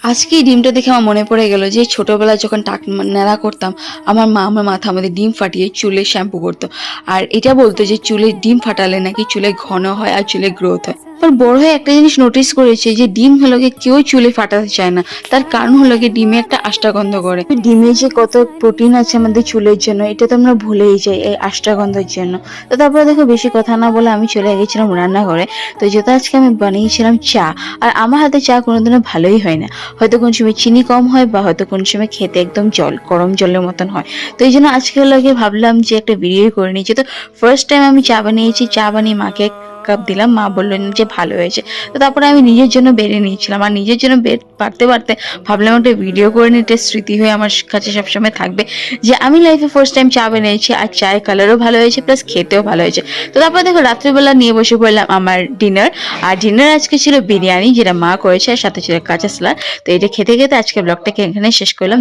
আজকে এই ডিমটা দেখে আমার মনে পড়ে গেল যে ছোটবেলায় যখন টাক নেড়া করতাম, আমার মা আমার মাথা আমাদের ডিম ফাটিয়ে চুলে শ্যাম্পু করতো। আর এটা বলতো যে চুলে ডিম ফাটালে নাকি চুলে ঘন হয় আর চুলে গ্রোথ হয়। আর বড় হয়ে একটা জিনিস নোটিস করেছে যে ডিম হলো গিয়ে কেউ চুলে ফাটাতে চায় না। তার কারণ হলো গিয়ে ডিমে একটা আষ্টাগন্ধ করে। ডিমে যে কত প্রোটিন আছে আমাদের চুলের জন্য এটা তো আমরা ভুলেই যাই এই আষ্টাগন্ধের জন্য। তো তারপরে দেখো বেশি কথা না বলে আমি চলে গেছিলাম রান্নাঘরে। তো যেটা আজকে আমি বানিয়েছিলাম চা। আর আমার হাতে চা কোনোদিনও ভালোই হয় না। হয়তো কোন সময় চিনি কম হয় বা হয়তো কোন সময় খেতে একদম গরম জলের মতন হয়। তো এই জন্য আজকে লাগে ভাবলাম যে একটা ভিডিও করে নিয়েছি। তো ফার্স্ট টাইম আমি চা বানিয়েছি, চা বানিয়ে মাকে কাপ দিলাম, মা বললেন যে ভালো হয়েছে। তো তারপরে আমি নিজের জন্য বেড়ে নিয়েছিলাম, আর নিজের জন্য পারতে পারতে ভাবলাম একটা ভিডিও করে নিতে, স্মৃতি হয়ে আমার কাছে সবসময় থাকবে যে আমি লাইফে ফার্স্ট টাইম চা বানিয়েছি। আর চায়ের কালারও ভালো হয়েছে, প্লাস খেতেও ভালো হয়েছে। তো তারপর দেখো রাত্রিবেলা নিয়ে বসে পড়লাম আমার ডিনার। আর ডিনার আজকে ছিল বিরিয়ানি, যেটা মা করেছে, আর সাথে ছিল কাঁচা সালাদ। তো এটা খেতে খেতে আজকে ব্লগটাকে এখানে শেষ করলাম।